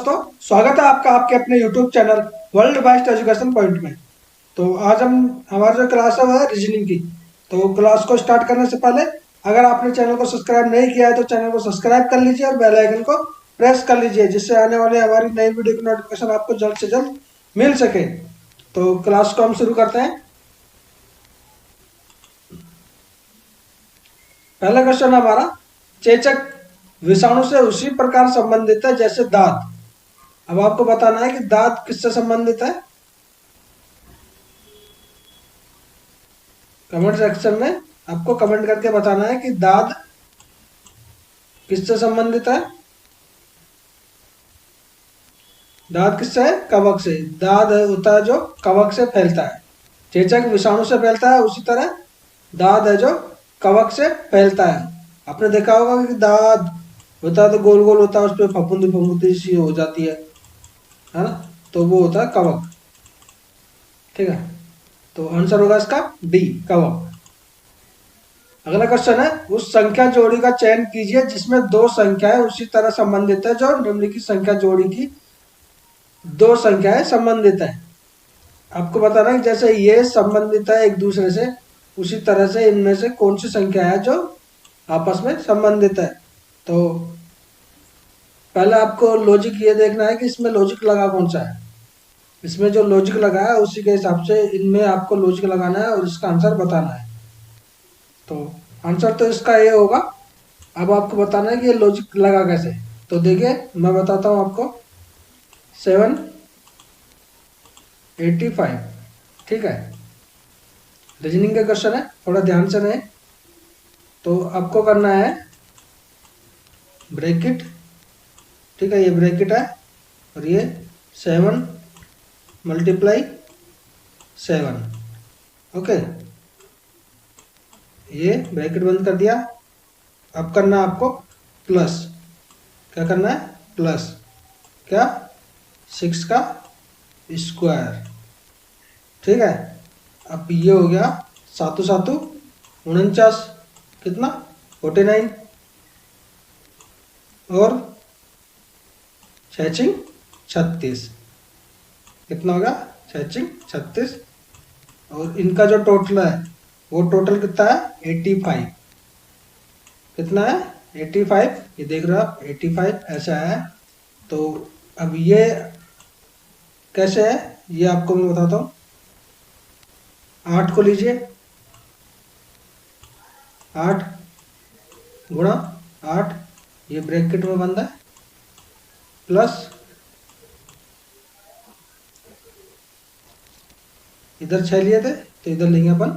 दोस्तों, स्वागत है आपका आपके अपने YouTube channel world best education point में। तो आज हम हमारा जो क्लास है वो है रीजनिंग की। तो क्लास को स्टार्ट करने से पहले अगर आपने चैनल को सब्सक्राइब नहीं किया है तो चैनल को सब्सक्राइब कर लीजिए और बेल आइकन को प्रेस कर लीजिए, जिससे आने वाले हमारी नई वीडियो की नोटिफिकेशन आपको जल्द से जल्द मिल सके। तो क्लास को हम शुरू करते हैं। पहला क्वेश्चन हमारा, चेचक विषाणु से उसी प्रकार संबंधित है जैसे दांत। अब आपको बताना है कि दांत किससे संबंधित है। कमेंट सेक्शन में आपको कमेंट करके बताना है कि दांत किससे संबंधित है। दांत किससे है? कवक से। दांत होता है जो कवक से फैलता है। चेचक विषाणु से फैलता है, उसी तरह दांत है जो कवक से फैलता है। आपने देखा होगा कि दांत होता है तो गोल गोल होता है, उस पर फफूंदी फफूंदी सी हो जाती है ना, तो वो होता है कवक। ठीक है, तो आंसर होगा इसका डी, कवक। अगला क्वेश्चन है, उस संख्या जोड़ी का चयन कीजिए जिसमें दो संख्याएं उसी तरह संबंधित है जो निम्नलिखित संख्या जोड़ी की दो संख्याएं संबंधित है। आपको बताना है जैसे ये संबंधित है एक दूसरे से, उसी तरह से इनमें से कौन सी संख्या है जो आपस में संबंधित है। तो पहले आपको लॉजिक ये देखना है कि इसमें लॉजिक लगा कौन सा है। इसमें जो लॉजिक लगा है उसी के हिसाब से इनमें आपको लॉजिक लगाना है और इसका आंसर बताना है। तो आंसर तो इसका ये होगा। अब आपको बताना है कि ये लॉजिक लगा कैसे। तो देखिए मैं बताता हूँ आपको। 785, ठीक है, रीजनिंग का क्वेश्चन है, थोड़ा ध्यान से रहे। तो आपको करना है ब्रैकेट, ठीक है, ये ब्रैकेट है और ये 7 × 7, ओके, ये ब्रैकेट बंद कर दिया। अब करना है आपको प्लस, क्या करना है, प्लस क्या, 6 का स्क्वायर, ठीक है। अब ये हो गया 7 7 49, कितना, 49, और 6 36, कितना होगा, 6 36, और इनका जो टोटल है वो टोटल कितना है, 85, कितना है, 85, ये देख रहे हो आप, 85 ऐसा है। तो अब ये कैसे है ये आपको मैं बताता हूँ। 8 को लीजिए, 8 गुणा 8, ये ब्रैकेट में बंद है, प्लस इधर 6 लिए थे तो इधर लेंगे अपन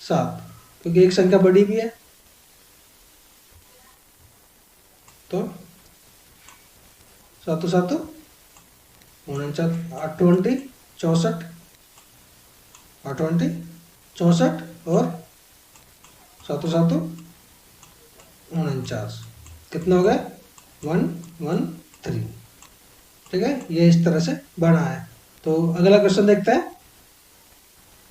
7, क्योंकि एक संख्या बड़ी भी है। तो 7 7 49, 8 20 64, 8 20 64, और 7 7 49, कितना हो गया, 113, ठीक है। ये इस तरह से बना है। तो अगला क्वेश्चन देखते हैं।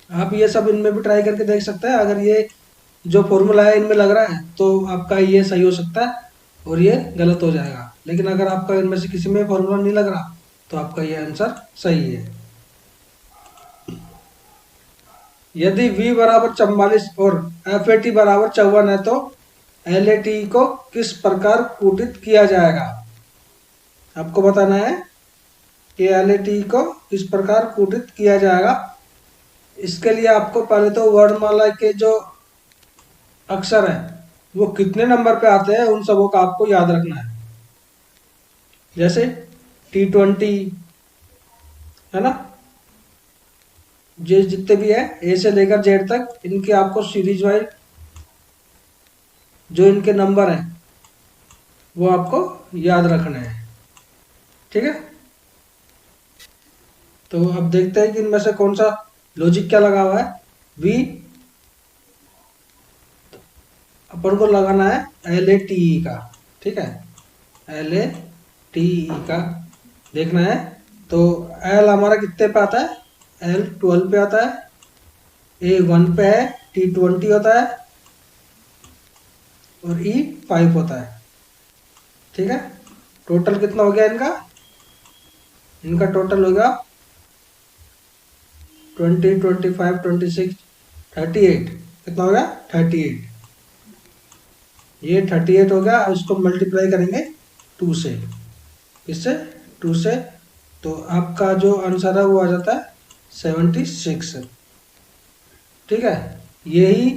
आप ये सब इनमें भी ट्राई करके देख सकते हैं। अगर ये जो फॉर्मूला है इनमें लग रहा है तो आपका ये सही हो सकता है और ये गलत हो जाएगा। लेकिन अगर आपका इनमें से किसी में फॉर्मूला नहीं लग रहा तो आपका ये आंसर सही है। यदि v बराबर 44 और FAT बराबर 54 है तो LAT को किस प्रकार कूटित किया जाएगा। आपको बताना है कि LAT को किस प्रकार कूटित किया जाएगा। इसके लिए आपको पहले तो वर्णमाला के जो अक्षर हैं वो कितने नंबर पे आते हैं उन सबों का आपको याद रखना है। जैसे T20 है ना, जो जितने भी है A से लेकर Z तक, इनके आपको सीरीज वाइज जो इनके नंबर हैं वो आपको याद रखने हैं, ठीक है। तो अब देखते हैं कि इनमें से कौन सा लॉजिक क्या लगा हुआ है। V अपन को लगाना है LATE का, ठीक है, LATE का देखना है। तो L हमारा कितने पे आता है, L 12 पे आता है, A 1 पे है, T 20 होता है और E 5 होता है, ठीक है। टोटल कितना हो गया इनका, इनका टोटल होगा 20, 25, 26, 38। कितना हो गया? 38। ये 38 हो गया। इसको मल्टीप्लाई करेंगे 2 से। किससे? 2 से। तो आपका जो आंसर है वो आ जाता है 76। ठीक है। यही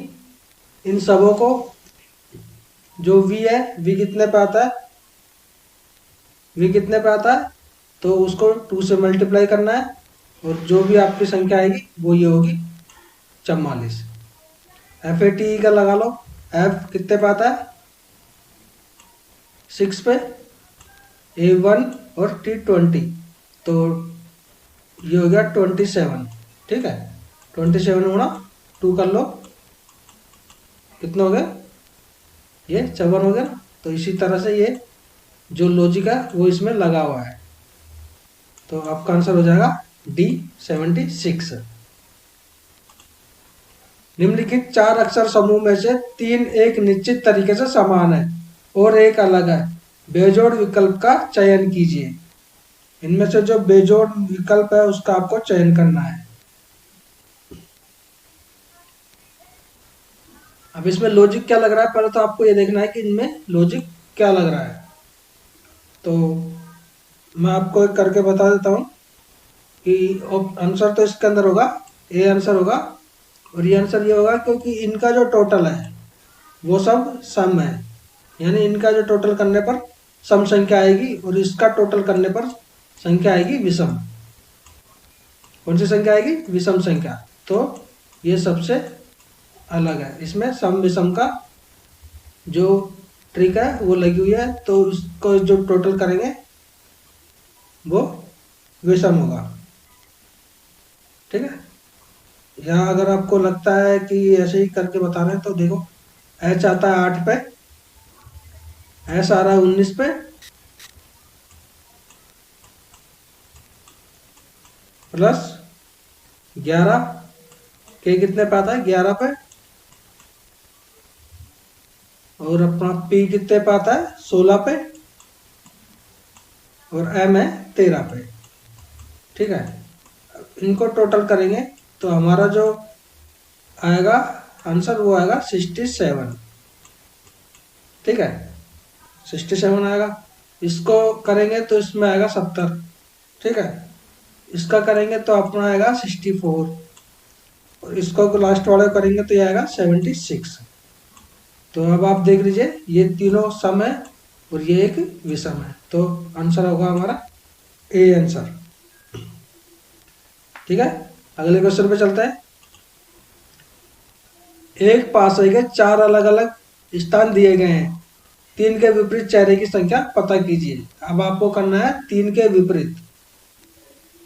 इन सबों को, जो v है, v कितने पे आता है? v कितने पे आता है? तो उसको 2 से मल्टीप्लाई करना है, और जो भी आपकी संख्या आएगी वो ये होगी 44। एफ ए टी का लगा लो। एफ कितने पे आता है? 6 पे। ए 1 और टी 20। तो ये हो गया 27। ठीक है। 27 गुणा 2 कर लो, कितना हो गया? ये 54 हो गया ना। तो इसी तरह से ये जो लॉजिक है वो इसमें लगा हुआ है। तो आपका आंसर हो जाएगा डी 76। निम्नलिखित 4 अक्षर समूह में से 3 एक निश्चित तरीके से समान है और एक अलग है। बेजोड़ विकल्प का चयन कीजिए। इनमें से जो बेजोड़ विकल्प है उसका आपको चयन करना है। अब इसमें लॉजिक क्या लग रहा है, पहले तो आपको ये देखना है कि इनमें लॉजिक क्या लग रहा है। तो मैं आपको एक करके बता देता हूँ कि आंसर तो इसके अंदर होगा, ए आंसर होगा। और ये आंसर ये होगा क्योंकि इनका जो टोटल है वो सब सम है, यानी इनका जो टोटल करने पर सम संख्या आएगी और इसका टोटल करने पर संख्या आएगी विषम। कौन सी संख्या आएगी? विषम संख्या। तो ये सबसे अलग है। इसमें सम विषम का जो ट्रिक है वो लगी हुई है, तो उसको जो टोटल करेंगे वो विषम होगा। ठीक है। या अगर आपको लगता है कि ऐसे ही करके बता रहे हैं तो देखो, एच आता है 8 पे, एस आ रहा है 19 पे, प्लस 11, के कितने पे आता है? 11 पे। और अपना पी कितने पे आता है? 16 पे। और एम है 13 पे। ठीक है। इनको टोटल करेंगे तो हमारा जो आएगा आंसर वो आएगा 67। ठीक है। 67 आएगा। इसको करेंगे तो इसमें आएगा 70। ठीक है। इसका करेंगे तो अपना आएगा 64। और इसको लास्ट वाले करेंगे तो ये आएगा 76। तो अब आप देख लीजिए, ये तीनों सम है और ये एक विषम है। तो आंसर होगा हमारा ए आंसर। ठीक है। अगले क्वेश्चन पे चलते हैं। एक पासे के 4 अलग अलग स्थान दिए गए हैं। 3 के विपरीत चेहरे की संख्या पता कीजिए। अब आपको करना है 3 के विपरीत।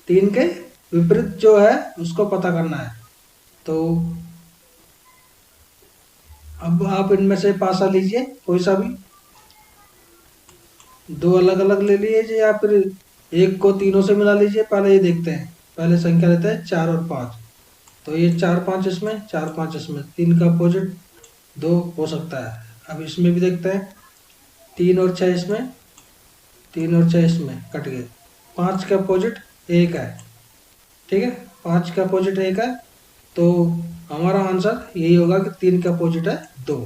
3 के विपरीत जो है उसको पता करना है। तो अब आप इनमें से पासा लीजिए कोई सा भी, 2 अलग अलग ले लीजिए या फिर एक को तीनों से मिला लीजिए। पहले ये देखते हैं, पहले संख्या लेते हैं 4 और 5। तो ये 4 5 इसमें, 4 5 इसमें, 3 का अपोजिट 2 हो सकता है। अब इसमें भी देखते हैं, 3 और 6 इसमें, 3 और 6 इसमें, कट गए। 5 का अपोजिट 1 है। ठीक है। 5 का अपोजिट 1 है। तो हमारा आंसर यही होगा कि 3 का अपोजिट है 2।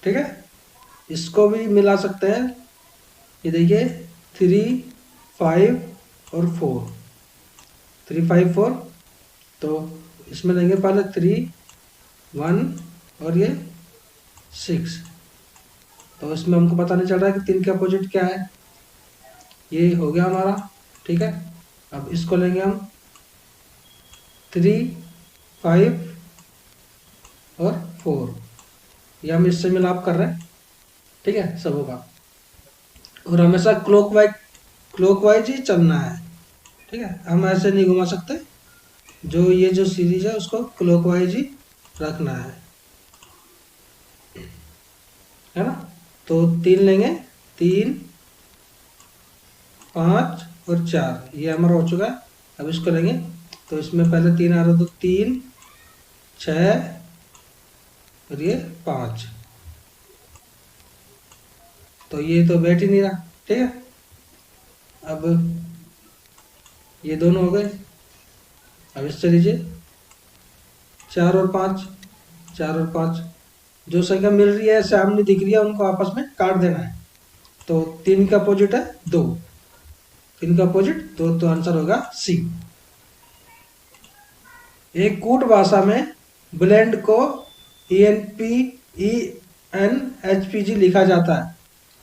ठीक है। इसको भी मिला सकते हैं। ये देखिए 3 5 और 4, 3 5 4। तो इसमें लेंगे पहले 3 1 और ये 6। तो इसमें हमको पता नहीं चल रहा है कि 3 के अपोजिट क्या है। ये हो गया हमारा। ठीक है। अब इसको लेंगे हम 3 5 और 4। ये हम इससे मिलाप कर रहे हैं। ठीक है, सब होगा। और हमेशा क्लॉकवाइज ही चलना है। ठीक है, हम ऐसे नहीं घुमा सकते। जो ये जो सीरीज है उसको क्लॉकवाइज ही रखना है ना। तो 3 लेंगे, 3 5 और 4, ये हमारा हो चुका है। अब इसको लेंगे तो इसमें पहले 3 आ रहा, तो 3 6 और ये 5। तो ये तो बैठ ही नहीं रहा। ठीक है। अब ये दोनों हो गए। अब इससे लीजिए 4 और 5, 4 और 5, जो संख्या मिल रही है सामने दिख रही है उनको आपस में काट देना है। तो 3 का अपोजिट है 2, 3 का अपोजिट 2, तो आंसर होगा सी। एक कूट भाषा में ब्लेंड को ENPENHPG लिखा जाता है।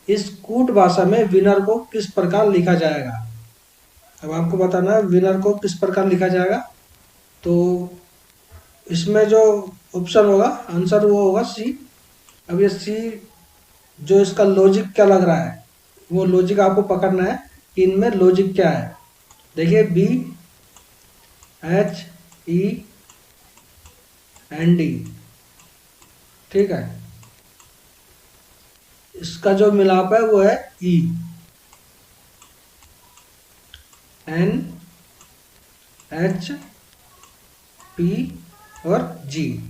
इस कूट भाषा में विनर को किस प्रकार लिखा जाएगा। अब आपको बताना है विनर को किस प्रकार लिखा जाएगा। तो इसमें जो ऑप्शन होगा आंसर वो होगा सी। अब ये सी जो इसका लॉजिक क्या लग रहा है वो लॉजिक आपको पकड़ना है कि इनमें लॉजिक क्या है। देखिए BHEND, ठीक है, इसका जो मिलाप है वो है ENHP और G।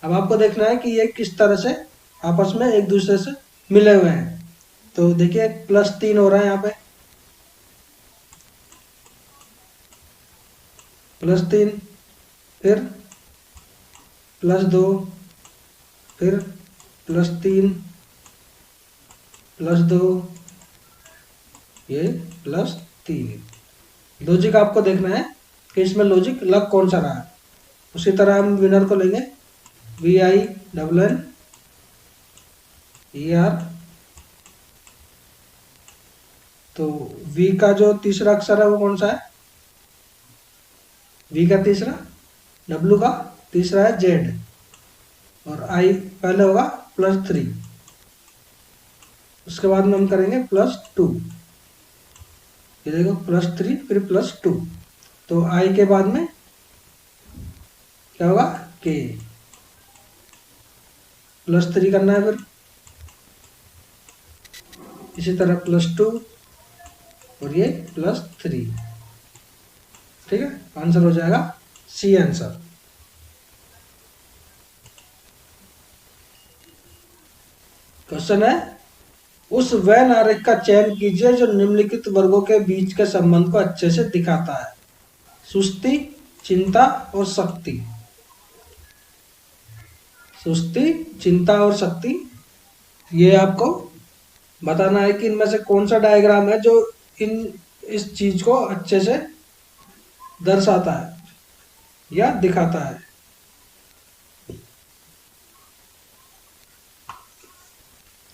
अब आपको देखना है कि ये किस तरह से आपस में एक दूसरे से मिले हुए हैं। तो देखिए +3 हो रहा है यहाँ पे, +3, फिर +2, फिर +3, +2, ये +3। लॉजिक आपको देखना है कि इसमें लॉजिक लग कौन सा रहा है। उसी तरह हम विनर को लेंगे VINNER। तो V का जो तीसरा अक्षर है वो कौन सा है, V का तीसरा, W का तीसरा है Z, और I पहले होगा +3, उसके बाद में हम करेंगे +2। ये देखो +3 फिर +2, तो I के बाद में क्या होगा K, +3 करना है फिर, इसी तरह +2 और ये +3, ठीक है। आंसर हो जाएगा सी आंसर। क्वेश्चन है उस वेन आरेख का चयन कीजिए जो निम्नलिखित वर्गों के बीच के संबंध को अच्छे से दिखाता है। सुस्ती, चिंता और शक्ति। सुस्ती, चिंता और शक्ति, ये आपको बताना है कि इनमें से कौन सा डायग्राम है जो इस चीज को अच्छे से दर्शाता है या दिखाता है।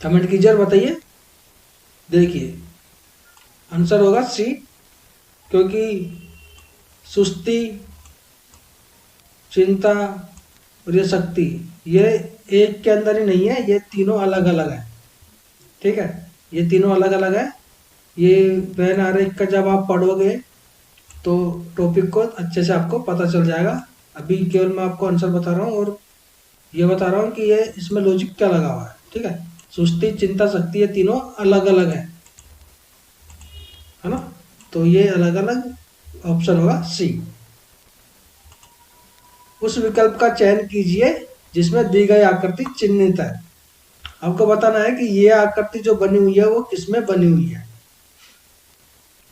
कमेंट कीजिए और बताइए। देखिए आंसर होगा सी, क्योंकि सुस्ती, चिंता और ये शक्ति ये एक के अंदर ही नहीं है, ये तीनों अलग अलग है, ठीक है, ये तीनों अलग अलग है। ये वेन आरेख का जब आप पढ़ोगे तो टॉपिक को अच्छे से आपको पता चल जाएगा। अभी केवल मैं आपको आंसर बता रहा हूँ और ये बता रहा हूँ कि ये इसमें लॉजिक क्या लगा हुआ है, ठीक है। सुस्ती, चिंता, शक्ति ये तीनों अलग अलग है ना। तो ये अलग अलग ऑप्शन होगा सी। उस विकल्प का चयन कीजिए जिसमें दी गई आकृति चिन्हित है। आपको बताना है कि ये आकृति जो बनी हुई है वो किसमें बनी हुई है।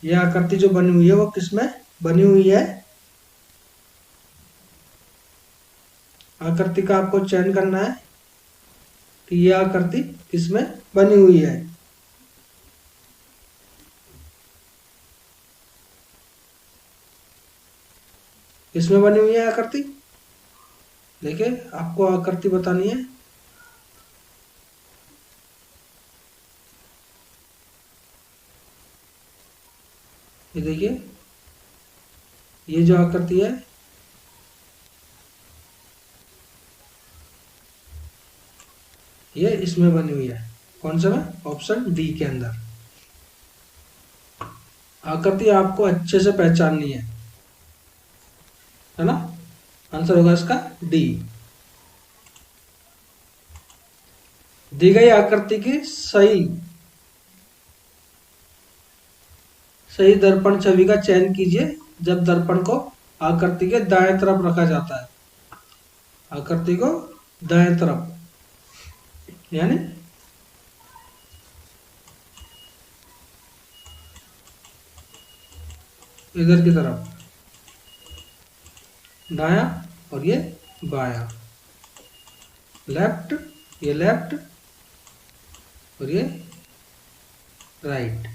ये आकृति जो बनी हुई है वो किसमें बनी हुई है। आकृति का आपको चयन करना है कि ये आकृति किसमें बनी हुई है। किसमें बनी हुई है आकृति, देखिए आपको आकृति बतानी है। ये देखिए ये जो आकृति है ये इसमें बनी हुई है। कौन सा में, ऑप्शन डी के अंदर। आकृति आपको अच्छे से पहचाननी है ना। आंसर होगा इसका डी। दी गई आकृति की सही सही दर्पण छवि का चयन कीजिए जब दर्पण को आकृति के दाएं तरफ रखा जाता है। आकृति को दाएं तरफ यानी इधर की तरफ, दायां और ये बायां, लेफ्ट, ये लेफ्ट और ये राइट।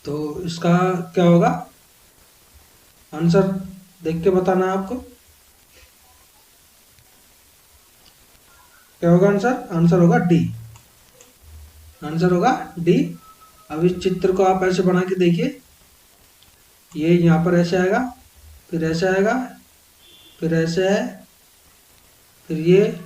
तो इसका क्या होगा आंसर, देख के बताना है आपको। क्या होगा आंसर? आंसर होगा डी। आंसर होगा डी। अब इस चित्र को आप ऐसे बना के देखिए, ये यहाँ पर ऐसे आएगा, फिर ऐसे आएगा, फिर ऐसे है, फिर ये,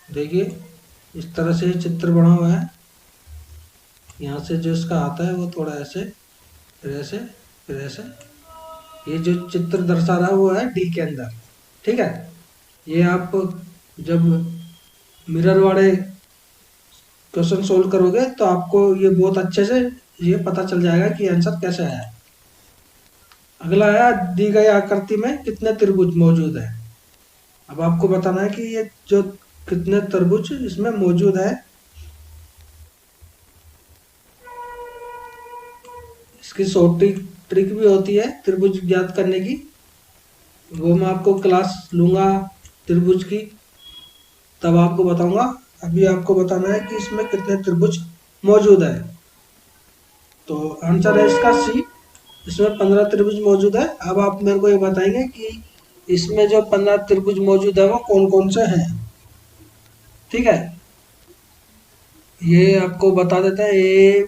देखिए इस तरह से चित्र बना हुआ है। यहाँ से जो इसका आता है वो थोड़ा ऐसे, फिर ऐसे, फिर ऐसे, ये जो चित्र दर्शा रहा है वो है डी के अंदर। ठीक है, ये आप जब मिरर वाले क्वेश्चन सोल्व करोगे तो आपको ये बहुत अच्छे से ये पता चल जाएगा कि आंसर कैसे आया है। अगला है, दी गई आकृति में कितने त्रिभुज मौजूद है। अब आपको बताना है कि ये जो कितने त्रिभुज इसमें मौजूद है। इसकी शॉर्ट ट्रिक भी होती है त्रिभुज ज्ञात करने की, वो मैं आपको क्लास लूंगा त्रिभुज की, तब आपको बताऊंगा। अभी आपको बताना है कि इसमें कितने त्रिभुज मौजूद है। तो आंसर है इसका सी, इसमें 15 त्रिभुज मौजूद है। अब आप मेरे को ये बताएंगे कि इसमें जो 15 त्रिभुज मौजूद है वो कौन कौन से हैं। ठीक है, ये आपको बता देते हैं, ए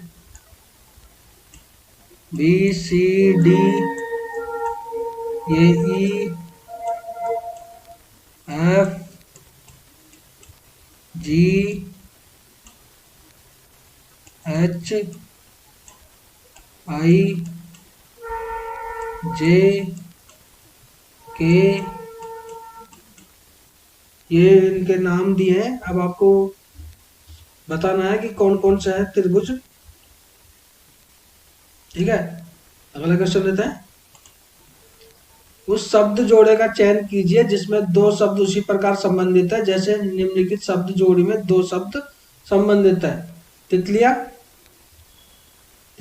बी सी डी, ये E F G H I जे के, ये इनके नाम दिए हैं। अब आपको बताना है कि कौन कौन सा है त्रिभुज। ठीक है, अगला क्वेश्चन लेते हैं। उस शब्द जोड़े का चयन कीजिए जिसमें दो शब्द उसी प्रकार संबंधित है जैसे निम्नलिखित शब्द जोड़ी में दो शब्द संबंधित है। तितलिया,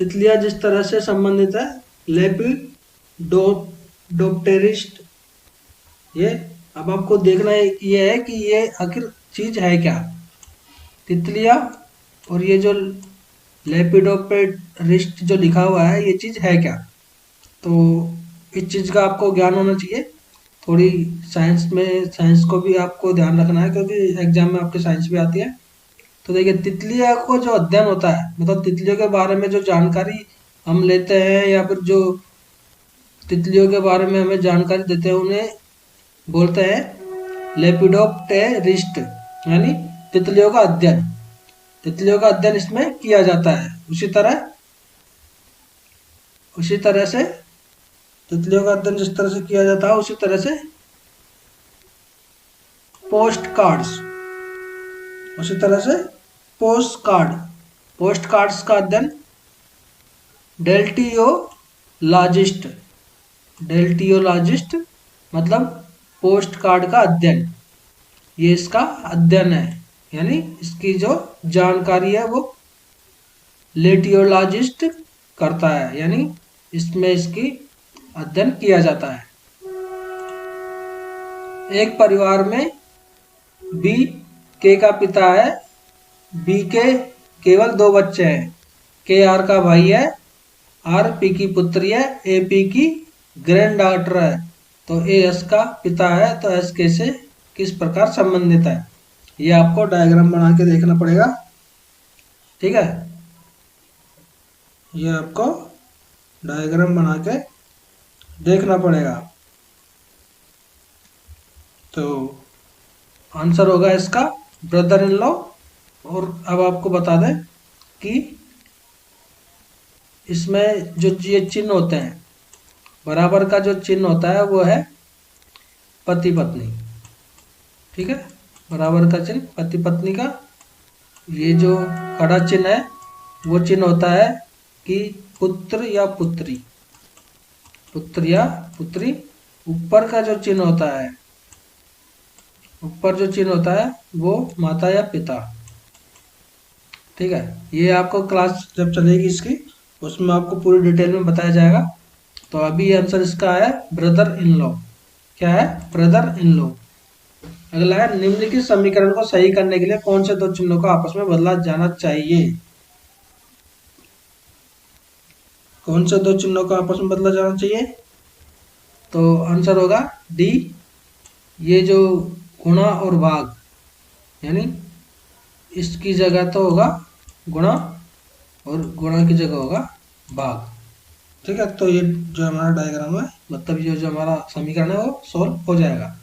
तितलिया जिस तरह से संबंधित है, लेपिडोप्टेरिस्ट। ये अब आपको देखना है ये है कि ये आखिर चीज है क्या, तितलिया और ये जो लेपिडोप्टेरिस्ट जो लिखा हुआ है ये चीज है क्या। तो इस चीज का आपको ज्ञान होना चाहिए। थोड़ी साइंस में, साइंस को भी आपको ध्यान रखना है क्योंकि एग्जाम में आपके साइंस भी आती है। तो देखिए तितलियों को जो अध्ययन होता है, मतलब तितलियों के बारे में जो जानकारी हम लेते हैं या फिर जो तितलियों के बारे में हमें जानकारी देते हैं उन्हें बोलते हैं लेपिडोप्टेरिस्ट, यानी तितलियों का अध्ययन। तितलियों का अध्ययन इसमें किया जाता है। उसी तरह से तितलियों का अध्ययन जिस तरह से किया जाता है उसी तरह से पोस्ट कार्ड्स, उसी तरह से पोस्ट कार्ड्स का अध्ययन डेल्टियोलॉजिस्ट, डेल्टियोलॉजिस्ट मतलब पोस्ट कार्ड का अध्ययन, ये इसका अध्ययन है। यानी इसकी जो जानकारी है वो लेटियोलॉजिस्ट करता है, यानी इसमें इसकी अध्ययन किया जाता है। एक परिवार में बी के का पिता है, बी के केवल 2 बच्चे हैं, के आर का भाई है, आर पी की पुत्री है, ए पी की ग्रैंड डॉटर है। तो ए एस का पिता है तो एस के से किस प्रकार संबंधित है, ये आपको डायग्राम बना के देखना पड़ेगा। ठीक है, ये आपको डायग्राम बना के देखना पड़ेगा। तो आंसर होगा इसका ब्रदर इन लॉ। और अब आपको बता दें कि इसमें जो ये चिन्ह होते हैं, बराबर का जो चिन्ह होता है वो है पति पत्नी। ठीक है, बराबर का चिन्ह पति पत्नी का, ये जो खड़ा चिन्ह है वो चिन्ह होता है कि पुत्र या पुत्री, पुत्र या पुत्री, ऊपर का जो चिन्ह होता है, ऊपर जो चिन्ह होता है वो माता या पिता। ठीक है, ये आपको क्लास जब चलेगी इसकी उसमें आपको पूरी डिटेल में बताया जाएगा। तो अभी आंसर इसका है ब्रदर इन लॉ। क्या है? Brother in law. अगला है निम्नलिखित समीकरण को सही करने के लिए कौन से दो चिन्हों को आपस में बदला जाना चाहिए? कौन से दो चिन्हों को आपस में बदला जाना चाहिए? तो आंसर होगा डी, ये जो गुणा और भाग, यानी इसकी जगह तो होगा गुणा और गुणा की जगह होगा भाग। ठीक है, तो ये जो हमारा डायग्राम है, मतलब ये जो हमारा समीकरण है वो सोल्व हो जाएगा।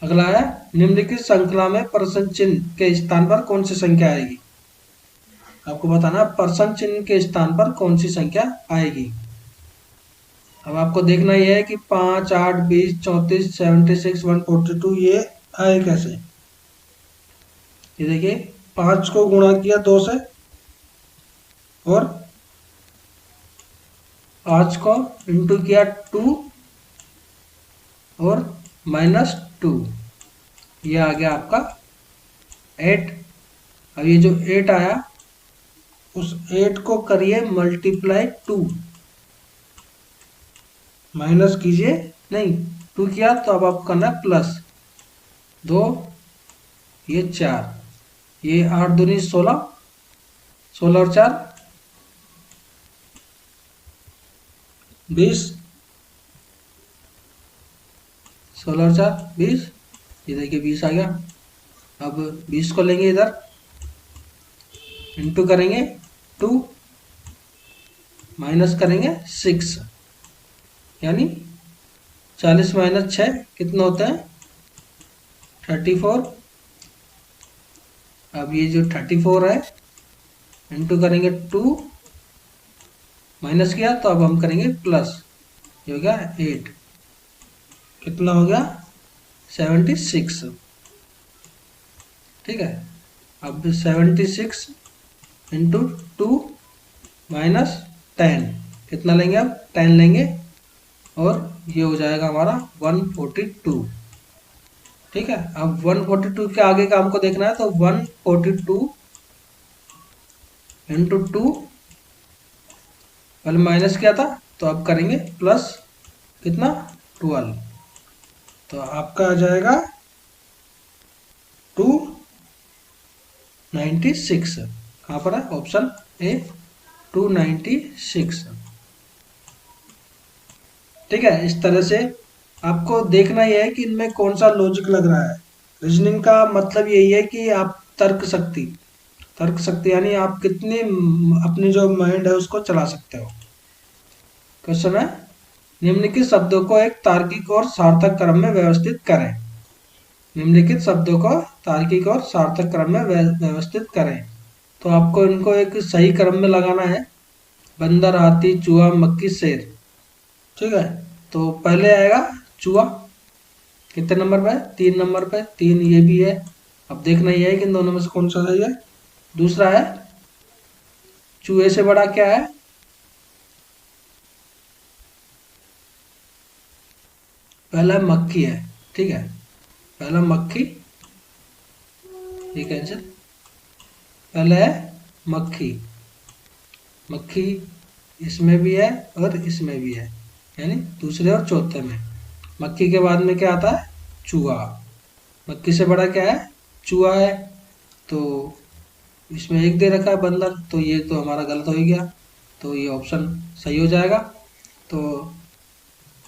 अगला है निम्नलिखित श्रृंखला में प्रश्न चिन्ह के स्थान पर कौन सी संख्या आएगी? आपको बताना प्रश्न चिन्ह के स्थान पर कौन सी संख्या आएगी। अब आपको देखना यह है कि 5, 8, 20, 34, 76, 142 ये आए कैसे। ये देखिए 5 को गुणा किया 2 से और 5 को इंटू किया 2 और -2, ये आ गया आपका 8। अब ये जो 8 आया उस 8 को करिए मल्टीप्लाई 2, माइनस कीजिए नहीं, 2 किया तो अब आपको करना है प्लस 2, ये 4, ये 8 दूनी 16, 16 और 4 20, 16 और 4 20, ये देखिए 20 आ गया। अब 20 को लेंगे इधर, इंटू करेंगे 2, माइनस करेंगे 6, यानी 40 - 6 कितना होता है? 34। अब ये जो 34 है इंटू करेंगे 2, माइनस किया तो अब हम करेंगे प्लस, ये हो गया 8, कितना हो गया? 76। ठीक है, अब 76 इंटू 2 माइनस 10 कितना लेंगे? अब 10 लेंगे और ये हो जाएगा हमारा 142। ठीक है, अब 142 के आगे का हमको देखना है, तो 142 इंटू 2, पहले माइनस किया था तो अब करेंगे प्लस, कितना? 12, तो आपका आ जाएगा 296। कहाँ पर है? Option A 296। ठीक है, इस तरह से आपको देखना यह है कि इनमें कौन सा लॉजिक लग रहा है। रीजनिंग का मतलब यही है कि आप तर्क शक्ति यानी आप कितनी अपनी जो माइंड है उसको चला सकते हो। क्वेश्चन है निम्नलिखित शब्दों को एक तार्किक और सार्थक क्रम में व्यवस्थित करें। निम्नलिखित शब्दों को तार्किक और सार्थक क्रम में व्यवस्थित करें। तो आपको इनको एक सही क्रम में लगाना है। बंदर, हाथी, चूहा, मक्खी, शेर। ठीक है, तो पहले आएगा चूहा, कितने नंबर पे? 3 नंबर पे, 3 ये भी है। अब देखना यह है कि इन दोनों में से कौन सा सही है। दूसरा है चूहे से बड़ा क्या है? पहला मक्खी है। ठीक है, पहला मक्खी, ये कैंसिल। पहला है मक्खी, मक्खी इसमें भी है और इसमें भी है, यानी दूसरे और चौथे में। मक्खी के बाद में क्या आता है? चूहा। मक्खी से बड़ा क्या है? चूहा है। तो इसमें 1 दे रखा है बंदर, तो ये तो हमारा गलत हो ही गया, तो ये ऑप्शन सही हो जाएगा। तो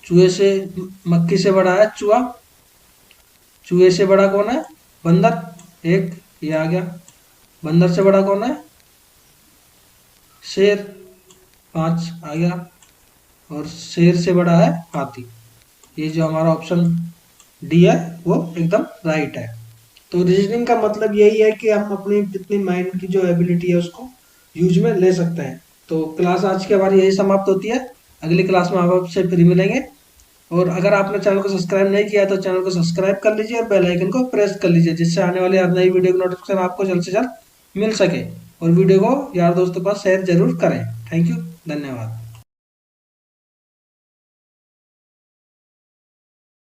चूहे से, मक्खी से बड़ा है चूहा, चूहे से बड़ा कौन है? बंदर, 1 ये आ गया। बंदर से बड़ा कौन है? शेर, 5 आ गया। और शेर से बड़ा है हाथी। ये जो हमारा ऑप्शन डी है वो एकदम राइट है। तो रीजनिंग का मतलब यही है कि हम अपनी जितनी माइंड की जो एबिलिटी है उसको यूज में ले सकते हैं। तो क्लास आज की हमारी यही समाप्त होती है। अगली क्लास में आप आपसे फिर मिलेंगे। और अगर आपने चैनल को सब्सक्राइब नहीं किया तो चैनल को सब्सक्राइब कर लीजिए और बेल आइकन को प्रेस कर लीजिए, जिससे आने वाली हर नई वीडियो की नोटिफिकेशन आपको जल्द से जल्द मिल सके। और वीडियो को यार दोस्तों के पास शेयर जरूर करें। थैंक यू, धन्यवाद।